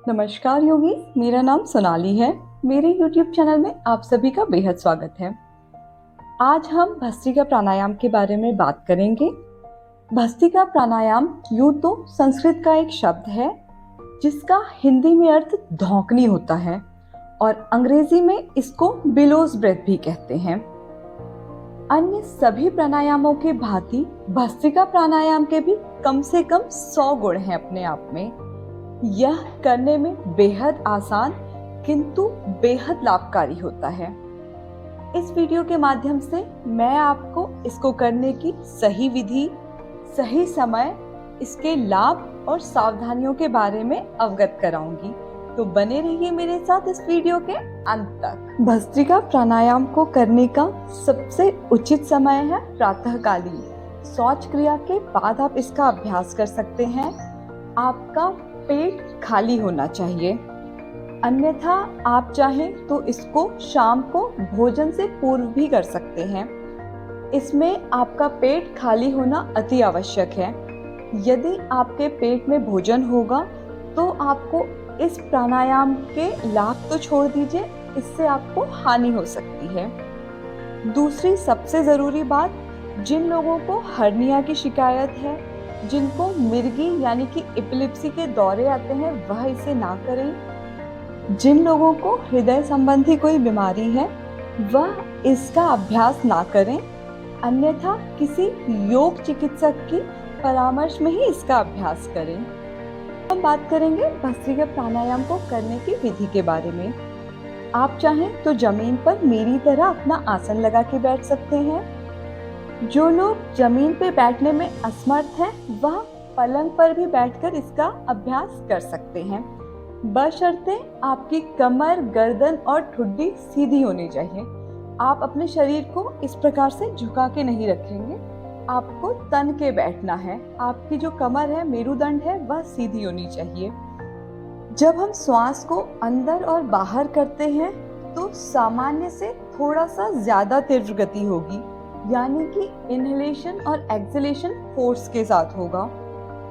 नमस्कार योगी, मेरा नाम सोनाली है। मेरे YouTube चैनल में आप सभी का बेहद स्वागत है। आज हम भस्त्रिका प्राणायाम के बारे में बात करेंगे। भस्त्रिका प्राणायाम यूं तो संस्कृत का एक शब्द है जिसका हिंदी में अर्थ धौंकनी होता है और अंग्रेजी में इसको बिलोज ब्रेथ भी कहते हैं। अन्य सभी प्राणायामों के भांति भस्त्रिका प्राणायाम के भी कम से कम 100 गुण हैं अपने आप में। यह करने में बेहद आसान किंतु बेहद लाभकारी होता है। इस वीडियो के माध्यम से मैं आपको इसको करने की सही विधि, सही समय, इसके लाभ और सावधानियों के बारे में अवगत कराऊंगी। तो बने रहिए मेरे साथ इस वीडियो के अंत तक। भस्त्रिका प्राणायाम को करने का सबसे उचित समय है प्रातःकालीन। शौच क्रिया के बाद आप इसका अभ्यास कर सकते हैं। आपका पेट खाली होना चाहिए, अन्यथा आप चाहें तो इसको शाम को भोजन से पूर्व भी कर सकते हैं। इसमें आपका पेट खाली होना अति आवश्यक है। यदि आपके पेट में भोजन होगा तो आपको इस प्राणायाम के लाभ तो छोड़ दीजिए, इससे आपको हानि हो सकती है। दूसरी सबसे ज़रूरी बात, जिन लोगों को हर्निया की शिकायत है, जिनको मिर्गी यानी कि एपिलेप्सी के दौरे आते हैं, वह इसे ना करें। जिन लोगों को हृदय संबंधी कोई बीमारी है वह इसका अभ्यास ना करें, अन्यथा किसी योग चिकित्सक की परामर्श में ही इसका अभ्यास करें। हम बात करेंगे भस्त्रिका प्राणायाम को करने की विधि के बारे में। आप चाहें तो जमीन पर मेरी तरह अपना आसन लगा के बैठ सकते हैं। जो लोग जमीन पे बैठने में असमर्थ हैं वह पलंग पर भी बैठकर इसका अभ्यास कर सकते हैं, बशर्ते आपकी कमर, गर्दन और ठुड्डी सीधी होनी चाहिए। आप अपने शरीर को इस प्रकार से झुका के नहीं रखेंगे, आपको तन के बैठना है। आपकी जो कमर है, मेरुदंड है, वह सीधी होनी चाहिए। जब हम श्वास को अंदर और बाहर करते हैं तो सामान्य से थोड़ा सा ज्यादा तीव्र गति होगी, यानी कि इनहेलेशन और एक्सहेलेशन फोर्स के साथ होगा।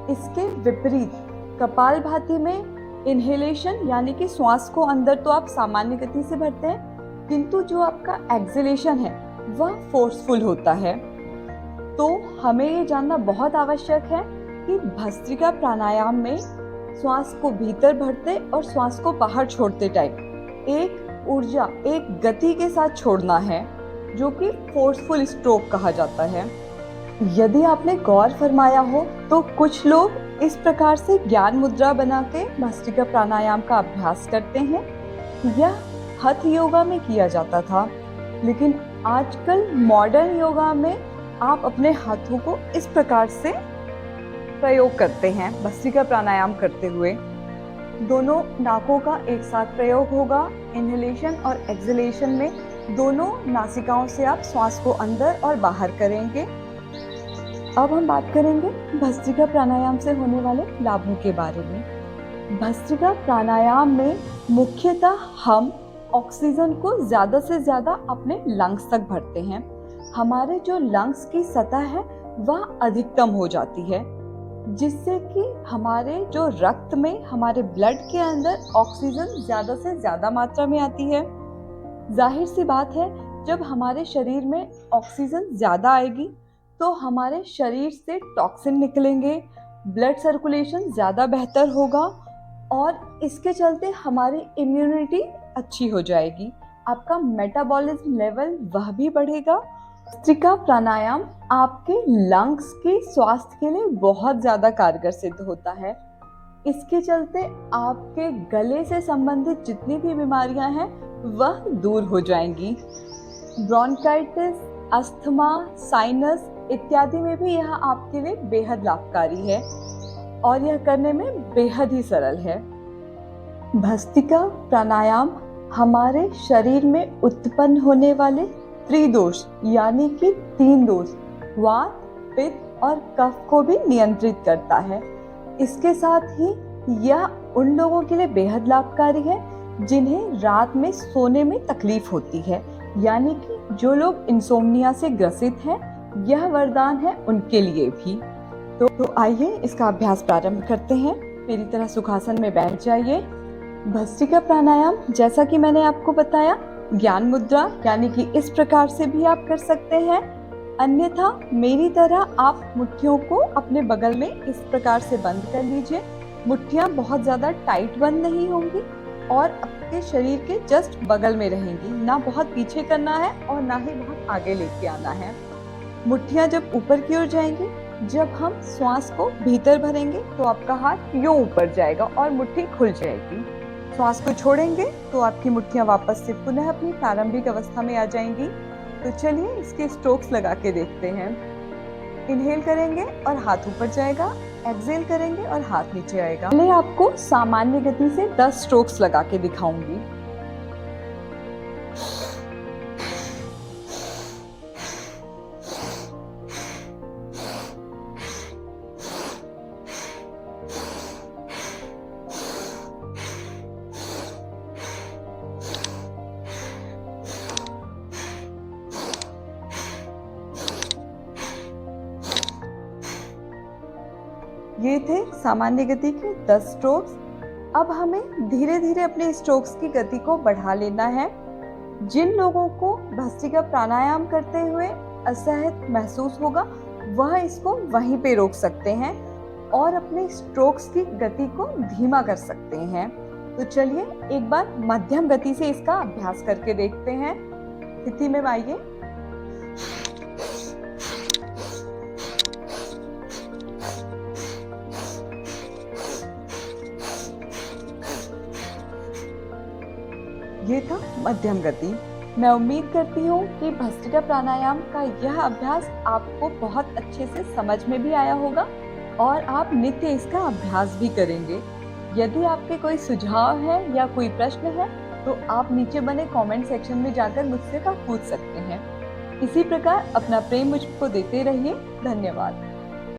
इसके विपरीत कपालभाति में इनहेलेशन यानी कि श्वास को अंदर तो आप सामान्य गति से भरते हैं, किंतु जो आपका एक्सहेलेशन है वह फोर्सफुल होता है। तो हमें ये जानना बहुत आवश्यक है कि भस्त्रिका प्राणायाम में श्वास को भीतर भरते और श्वास को बाहर छोड़ते टाइम एक ऊर्जा, एक गति के साथ छोड़ना है, जो कि फोर्सफुल स्ट्रोक कहा जाता है। यदि आपने गौर फरमाया हो तो कुछ लोग इस प्रकार से ज्ञान मुद्रा बना के भस्त्रिका प्राणायाम का अभ्यास करते हैं। यह हठ योगा में किया जाता था, लेकिन आजकल मॉडर्न योगा में आप अपने हाथों को इस प्रकार से प्रयोग करते हैं। भस्त्रिका प्राणायाम करते हुए दोनों नाकों का एक साथ प्रयोग होगा। इनहेलेशन और एक्सहेलेशन में दोनों नासिकाओं से आप श्वास को अंदर और बाहर करेंगे। अब हम बात करेंगे भस्त्रिका प्राणायाम से होने वाले लाभों के बारे में। भस्त्रिका प्राणायाम में मुख्यतः हम ऑक्सीजन को ज़्यादा से ज़्यादा अपने लंग्स तक भरते हैं। हमारे जो लंग्स की सतह है वह अधिकतम हो जाती है, जिससे कि हमारे जो रक्त में, हमारे ब्लड के अंदर ऑक्सीजन ज़्यादा से ज़्यादा मात्रा में आती है। जाहिर सी बात है, जब हमारे शरीर में ऑक्सीजन ज़्यादा आएगी तो हमारे शरीर से टॉक्सिन निकलेंगे, ब्लड सर्कुलेशन ज़्यादा बेहतर होगा और इसके चलते हमारी इम्यूनिटी अच्छी हो जाएगी। आपका मेटाबॉलिज्म लेवल वह भी बढ़ेगा। भस्त्रिका प्राणायाम आपके लंग्स के स्वास्थ्य के लिए बहुत ज़्यादा कारगर सिद्ध होता है। इसके चलते आपके गले से संबंधित जितनी भी बीमारियां हैं वह दूर हो जाएंगी। ब्रोंकाइटिस, अस्थमा, साइनस इत्यादि में भी यह आपके लिए बेहद लाभकारी है और यह करने में बेहद ही सरल है। भस्त्रिका प्राणायाम हमारे शरीर में उत्पन्न होने वाले त्रिदोष यानी कि 3 दोष, वात, पित्त और कफ को भी नियंत्रित करता है। इसके साथ ही यह उन लोगों के लिए बेहद लाभकारी है जिन्हें रात में सोने में तकलीफ होती है, यानी कि जो लोग इंसोम्निया से ग्रसित हैं, यह वरदान है उनके लिए भी। तो आइए इसका अभ्यास प्रारंभ करते हैं। मेरी तरह सुखासन में बैठ जाइए। भस्त्रिका प्राणायाम, जैसा कि मैंने आपको बताया, ज्ञान मुद्रा यानी कि इस प्रकार से भी आप कर सकते हैं। अन्यथा मेरी तरह आप मुट्ठियों को अपने बगल में इस प्रकार से बंद कर लीजिए। मुट्ठियां बहुत ज्यादा टाइट बंद नहीं होंगी और आपके शरीर के जस्ट बगल में रहेंगी। ना बहुत पीछे करना है और ना ही बहुत आगे लेके आना है। मुट्ठियां जब ऊपर की ओर जाएंगी, जब हम श्वास को भीतर भरेंगे तो आपका हाथ यूं ऊपर जाएगा और मुट्ठी खुल जाएगी। श्वास को छोड़ेंगे तो आपकी मुट्ठियां वापस से पुनः अपनी प्रारंभिक अवस्था में आ जाएंगी। तो चलिए इसके स्ट्रोक्स लगा के देखते हैं। इनहेल करेंगे और हाथ ऊपर जाएगा, एक्सहेल करेंगे और हाथ नीचे आएगा। पहले आपको सामान्य गति से 10 स्ट्रोक्स लगा के दिखाऊंगी। ये थे सामान्य गति के 10 स्ट्रोक्स। अब हमें धीरे धीरे अपने स्ट्रोक्स की गति को बढ़ा लेना है। जिन लोगों को भस्त्रिका प्राणायाम करते हुए असहज महसूस होगा, वह इसको वहीं पे रोक सकते हैं और अपने स्ट्रोक्स की गति को धीमा कर सकते हैं। तो चलिए एक बार मध्यम गति से इसका अभ्यास करके देखते हैं। स्थिति में आइए। ये था मध्यम गति। मैं उम्मीद करती हूँ कि भस्त्रिका प्राणायाम का यह अभ्यास आपको बहुत अच्छे से समझ में भी आया होगा और आप नित्य इसका अभ्यास भी करेंगे। यदि आपके कोई सुझाव है या कोई प्रश्न है तो आप नीचे बने कमेंट सेक्शन में जाकर मुझसे पूछ सकते हैं। इसी प्रकार अपना प्रेम मुझको देते रहिए। धन्यवाद।